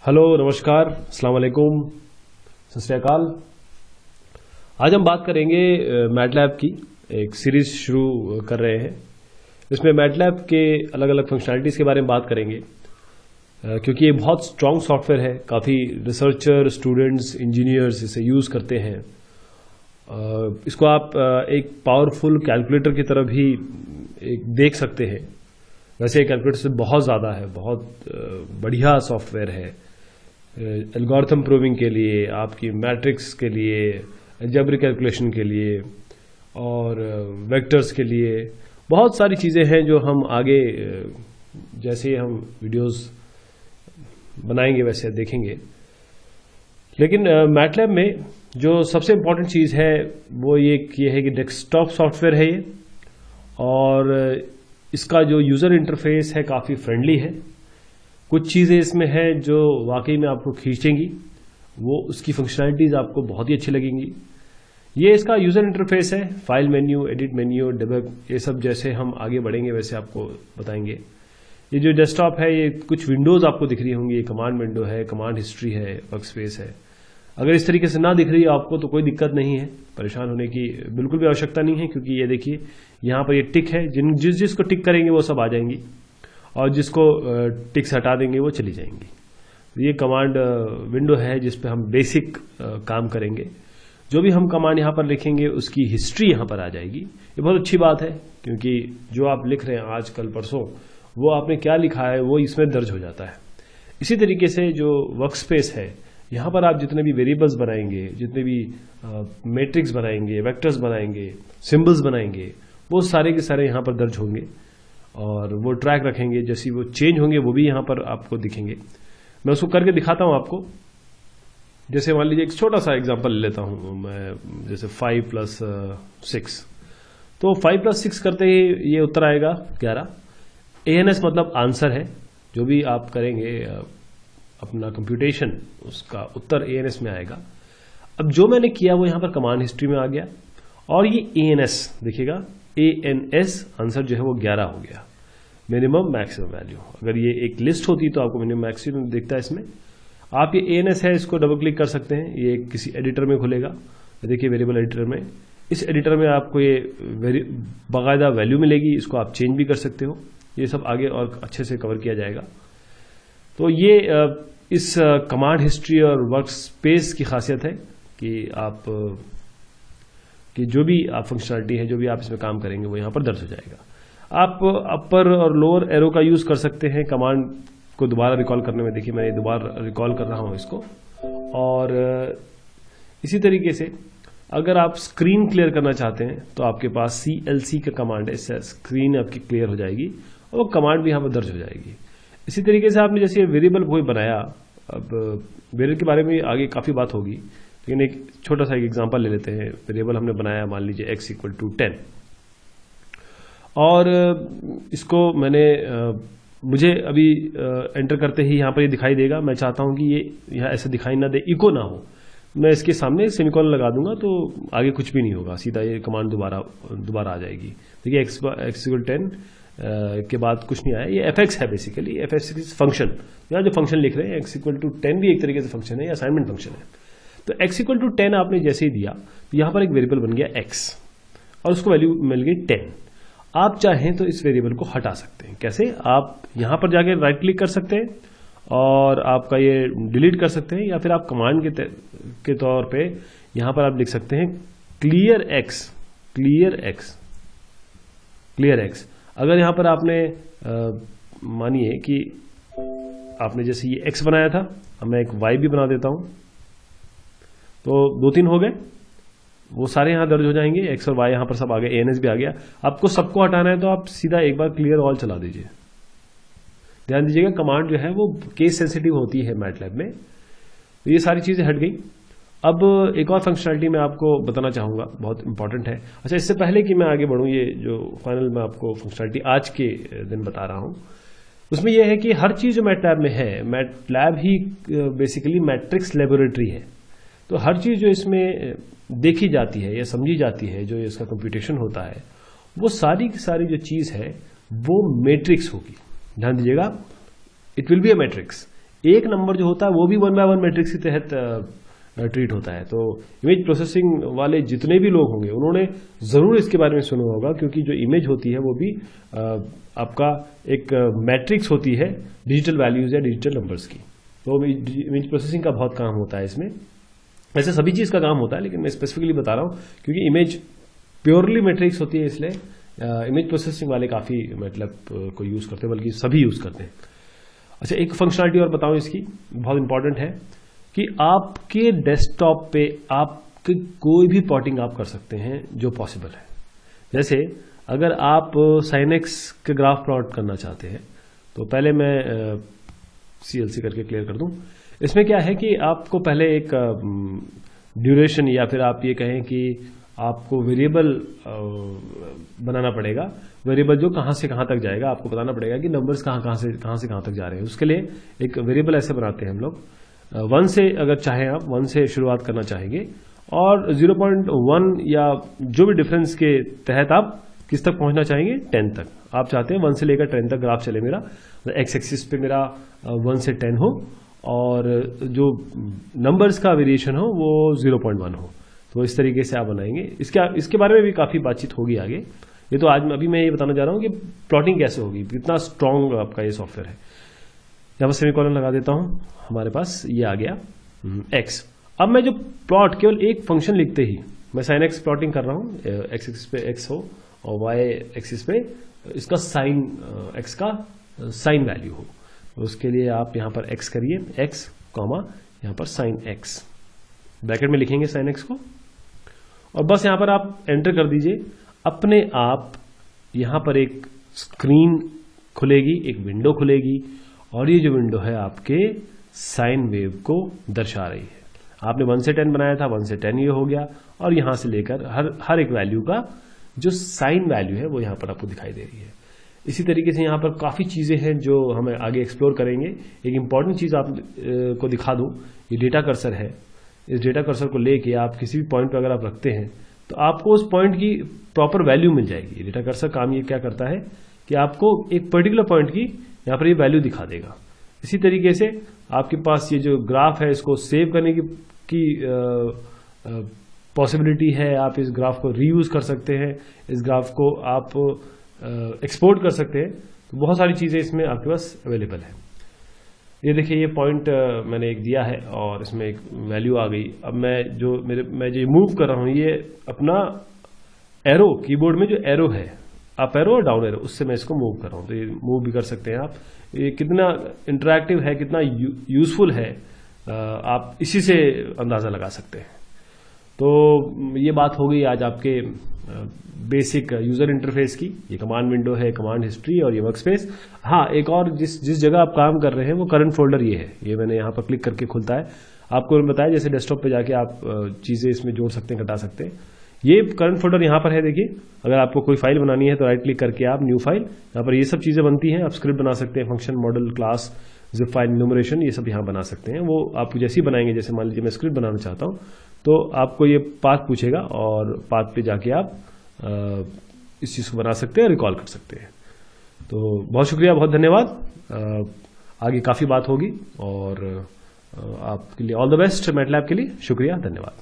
Hello, नमस्कार, अस्सलाम वालेकुम, सत श्री अकाल। आज हम बात करेंगे मैटलैब की। एक सीरीज शुरू कर रहे हैं। इसमें मैटलैब के अलग अलग फंक्शनैलिटीज़ के बारे में बात करेंगे, क्योंकि ये बहुत स्ट्रॉन्ग सॉफ्टवेयर है। काफ़ी रिसर्चर, स्टूडेंट्स, इंजीनियर्स इसे यूज़ करते हैं। इसको आप एक पावरफुल कैलकुलेटर की तरह भी एक देख सकते हैं। वैसे कैलकुलेटर से बहुत ज़्यादा है, बहुत बढ़िया सॉफ्टवेयर है। एल्गोरिथम प्रूविंग के लिए, आपकी मैट्रिक्स के लिए, अलजेब्रिक कैलकुलेशन के लिए और वेक्टर्स के लिए बहुत सारी चीज़ें हैं जो हम आगे जैसे हम वीडियोस बनाएंगे वैसे देखेंगे। लेकिन मैटलैब में जो सबसे इम्पॉर्टेंट चीज़ है वो ये है कि डेस्कटॉप सॉफ्टवेयर है ये, और इसका जो यूज़र इंटरफेस है काफ़ी फ्रेंडली है। कुछ चीज़ें इसमें हैं जो वाकई में आपको खींचेंगी, वो उसकी फंक्शनैलिटीज़ आपको बहुत ही अच्छी लगेंगी। ये इसका यूज़र इंटरफेस है, file menu, edit menu, debug, ये सब जैसे हम आगे बढ़ेंगे वैसे आपको बताएंगे। ये जो डेस्कटॉप है ये कुछ विंडोज़ आपको दिख रही होंगी। ये कमांड विंडो है, कमांड हिस्ट्री है, वर्क स्पेस है। अगर इस तरीके से ना दिख रही है आपको तो कोई दिक्कत नहीं है, परेशान होने की बिल्कुल भी आवश्यकता नहीं है, क्योंकि ये देखिए यहाँ पर ये टिक है। जिसको टिक करेंगे वो सब आ जाएंगी, और जिसको टिक्स हटा देंगे वो चली जाएंगी। ये कमांड विंडो है जिस पे हम बेसिक काम करेंगे। जो भी हम कमांड यहाँ पर लिखेंगे उसकी हिस्ट्री यहाँ पर आ जाएगी। ये बहुत अच्छी बात है, क्योंकि जो आप लिख रहे हैं आज कल परसों, वो आपने क्या लिखा है वो इसमें दर्ज हो जाता है। इसी तरीके से जो वर्क स्पेस है, यहाँ पर आप जितने भी वेरिएबल्स बनाएंगे, जितने भी मैट्रिक्स बनाएंगे, वेक्टर्स बनाएंगे, सिंबल्स बनाएंगे, वो सारे के सारे यहाँ पर दर्ज होंगे और वो ट्रैक रखेंगे। जैसे वो चेंज होंगे वो भी यहाँ पर आपको दिखेंगे। मैं उसको करके दिखाता हूँ आपको। जैसे मान लीजिए एक छोटा सा एग्जांपल ले लेता हूँ मैं, जैसे 5 + 6। तो 5 + 6 करते ही ये उत्तर आएगा 11। ANS मतलब आंसर है। जो भी आप करेंगे अपना कंप्यूटेशन, उसका उत्तर ANS में आएगा। अब जो मैंने किया वो यहाँ पर कमांड हिस्ट्री में आ गया, और ये ANS देखिएगा, ANS आंसर जो है वो 11 हो गया, मिनिमम मैक्सिमम वैल्यू। अगर ये एक लिस्ट होती तो आपको मिनिमम मैक्सिमम दिखता है इसमें। आप ये ANS है, इसको डबल क्लिक कर सकते हैं। ये किसी एडिटर में खुलेगा, देखिए वेरिएबल एडिटर में। इस एडिटर में आपको ये बाकायदा वैल्यू मिलेगी, इसको आप चेंज भी कर सकते हो। ये सब आगे और अच्छे से कवर किया जाएगा। तो ये इस कमांड हिस्ट्री और वर्क स्पेस की खासियत है कि जो भी आप फंक्शनलिटी है, जो भी आप इसमें काम करेंगे वो यहाँ पर दर्ज हो जाएगा। आप अपर और लोअर एरो का यूज़ कर सकते हैं कमांड को दोबारा रिकॉल करने में। देखिए मैं दोबारा रिकॉल कर रहा हूँ इसको। और इसी तरीके से अगर आप स्क्रीन क्लियर करना चाहते हैं तो आपके पास CLC का कमांड है, इससे स्क्रीन आपकी क्लियर हो जाएगी और वो कमांड भी यहाँ पर दर्ज हो जाएगी। इसी तरीके से आपने जैसे वेरिएबल कोई बनाया, अब वेरिएबल के बारे में आगे काफ़ी बात होगी, लेकिन एक छोटा सा एक एग्जांपल ले लेते हैं। वेरिएबल हमने बनाया, मान लीजिए x = 10, और इसको मैंने मुझे अभी एंटर करते ही यहाँ पर ये दिखाई देगा। मैं चाहता हूँ कि ये यहाँ ऐसे दिखाई ना दे, इको ना हो। मैं इसके सामने सेमीकोलन लगा दूंगा तो आगे कुछ भी नहीं होगा, सीधा ये कमांड दोबारा आ जाएगी। देखिए x = 10 के बाद कुछ नहीं आया। ये fx है, बेसिकली fx फंक्शन। यहाँ जो फंक्शन लिख रहे हैं x = 10 भी एक तरीके से फंक्शन है, या असाइनमेंट फंक्शन है। तो x = 10 आपने जैसे ही दिया तो यहाँ पर एक वेरिएबल बन गया x, और उसको वैल्यू मिल गई 10। आप चाहें तो इस वेरिएबल को हटा सकते हैं। कैसे? आप यहाँ पर जाके राइट क्लिक कर सकते हैं और आपका ये डिलीट कर सकते हैं, या फिर आप कमांड के तौर पे यहाँ पर आप लिख सकते हैं क्लियर x। अगर यहाँ पर आपने मानिए कि आपने जैसे ये x बनाया था, अब मैं एक y भी बना देता हूँ, तो 2-3 हो गए, वो सारे यहाँ दर्ज हो जाएंगे। x और y यहाँ पर सब आ गए, ANS भी आ गया। आपको सबको हटाना है तो आप सीधा एक बार क्लियर ऑल चला दीजिए। ध्यान दीजिएगा कमांड जो है वो केस सेंसिटिव होती है मैटलैब में। तो ये सारी चीज़ें हट गई। अब एक और फंक्शनलिटी मैं आपको बताना चाहूँगा, बहुत इंपॉर्टेंट है। अच्छा, इससे पहले कि मैं आगे बढ़ूँ, ये जो फाइनल मैं आपको फंक्शनलिटी आज के दिन बता रहा हूँ, उसमें यह है कि हर चीज़ जो मैटलैब में है, मैटलैब ही बेसिकली मैट्रिक्स लेबोरेटरी है। तो हर चीज़ जो इसमें देखी जाती है या समझी जाती है, जो इसका कंप्यूटेशन होता है, वो सारी की सारी जो चीज़ है वो मैट्रिक्स होगी। ध्यान दीजिएगा, it will be a matrix. एक नंबर जो होता है वो भी 1 by 1 मैट्रिक्स के तहत ट्रीट होता है। तो इमेज प्रोसेसिंग वाले जितने भी लोग होंगे उन्होंने ज़रूर इसके बारे में सुना होगा, क्योंकि जो इमेज होती है वो भी आपका एक मैट्रिक्स होती है डिजिटल वैल्यूज़ या डिजिटल नंबर्स की। तो इमेज प्रोसेसिंग का बहुत काम होता है इसमें। वैसे सभी चीज़ का काम होता है, लेकिन मैं स्पेसिफिकली बता रहा हूँ क्योंकि इमेज प्योरली मैट्रिक्स होती है, इसलिए इमेज प्रोसेसिंग वाले काफ़ी मतलब को यूज़ करते हैं, बल्कि सभी यूज़ करते हैं। अच्छा, एक फंक्शनलिटी और बताऊँ इसकी, बहुत इंपॉर्टेंट है कि आपके डेस्कटॉप पे आपके कोई भी प्लॉटिंग आप कर सकते हैं जो पॉसिबल है। जैसे अगर आप साइनेक्स के ग्राफ प्लॉट करना चाहते हैं, तो पहले मैं CLC करके क्लियर कर दूं। इसमें क्या है कि आपको पहले एक ड्यूरेशन या फिर आप ये कहें कि आपको वेरिएबल बनाना पड़ेगा। वेरिएबल जो कहाँ से कहाँ तक जाएगा, आपको बताना पड़ेगा कि नंबर्स कहाँ से कहाँ तक जा रहे हैं। उसके लिए एक वेरिएबल ऐसे बनाते हैं हम लोग, 1 से अगर चाहें आप 1 से शुरुआत करना चाहेंगे और 0.1 या जो भी डिफरेंस के तहत आप किस तक पहुंचना चाहेंगे, 10 तक। आप चाहते हैं 1 से लेकर 10 तक ग्राफ चले मेरा, एक्स एक्सिस पे मेरा 1 से 10 हो और जो नंबर्स का वेरिएशन हो वो 0.1 हो। तो इस तरीके से आप बनाएंगे। इसके बारे में भी काफ़ी बातचीत होगी आगे। ये तो आज अभी मैं ये बताना चाह रहा हूँ कि प्लॉटिंग कैसे होगी, कितना स्ट्रॉन्ग आपका ये सॉफ्टवेयर है। यहाँ पर सेमीकोलन लगा देता हूँ, हमारे पास ये आ गया x। अब मैं जो प्लॉट केवल एक फंक्शन लिखते ही, मैं साइन एक्स प्लॉटिंग कर रहा हूँ, एक्स एक्सिस पे x हो और y एक्सिस पे इसका साइन x का साइन वैल्यू हो। तो उसके लिए आप यहाँ पर x करिए, x कॉमा यहाँ पर साइन x, ब्रैकेट में लिखेंगे साइन x को, और बस यहाँ पर आप एंटर कर दीजिए। अपने आप यहाँ पर एक स्क्रीन खुलेगी, एक विंडो खुलेगी, और ये जो विंडो है आपके साइन वेव को दर्शा रही है। आपने 1 से 10 बनाया था, 1 से 10 ये हो गया, और यहाँ से लेकर हर एक वैल्यू का जो साइन वैल्यू है वो यहाँ पर आपको दिखाई दे रही है। इसी तरीके से यहाँ पर काफ़ी चीज़ें हैं जो हमें आगे एक्सप्लोर करेंगे। एक इम्पॉर्टेंट चीज़ आप को दिखा दूँ, ये डेटा कर्सर है। इस डेटा कर्सर को लेके आप किसी भी पॉइंट पर अगर आप रखते हैं तो आपको उस पॉइंट की प्रॉपर वैल्यू मिल जाएगी। डेटा कर्सर काम ये क्या करता है कि आपको एक पर्टिकुलर पॉइंट की यहाँ पर ये वैल्यू दिखा देगा। इसी तरीके से आपके पास ये जो ग्राफ है इसको सेव करने की पॉसिबिलिटी है। आप इस ग्राफ को रीयूज कर सकते हैं, इस ग्राफ को आप एक्सपोर्ट कर सकते हैं। तो बहुत सारी चीज़ें इसमें आपके पास अवेलेबल है। ये देखिए, ये पॉइंट मैंने एक दिया है और इसमें एक वैल्यू आ गई। अब मैं जो मूव कर रहा हूँ, ये अपना एरो, कीबोर्ड में जो एरो है, अप एरो और डाउन एरो, उससे मैं इसको मूव कर रहा हूँ। तो ये मूव भी कर सकते हैं आप। ये कितना इंटरैक्टिव है, कितना यूजफुल है, आप इसी से अंदाज़ा लगा सकते हैं। तो ये बात हो गई आज आपके बेसिक यूज़र इंटरफेस की। ये कमांड विंडो है, कमांड हिस्ट्री और ये वर्कस्पेस। हाँ, एक और जिस जगह आप काम कर रहे हैं वो करंट फोल्डर ये है। ये मैंने यहाँ पर क्लिक करके खुलता है। आपको बताया जैसे डेस्कटॉप पे जाके आप चीज़ें इसमें जोड़ सकते हैं, घटा सकते हैं। ये करंट फोल्डर यहाँ पर है। देखिए, अगर आपको कोई फाइल बनानी है तो राइट क्लिक करके आप न्यू फाइल, यहाँ पर ये सब चीज़ें बनती हैं। आप स्क्रिप्ट बना सकते हैं, function, model, class, zip file, numeration, ये सब यहाँ बना सकते हैं। वो आप जैसे ही बनाएंगे, जैसे मान लीजिए मैं स्क्रिप्ट बनाना चाहता हूँ तो आपको ये पाथ पूछेगा और पाथ पे जाके आप इस चीज़ को बना सकते हैं, रिकॉल कर सकते हैं। तो बहुत शुक्रिया, बहुत धन्यवाद। आगे काफ़ी बात होगी और आपके लिए ऑल द बेस्ट मैटलैब के लिए। शुक्रिया, धन्यवाद।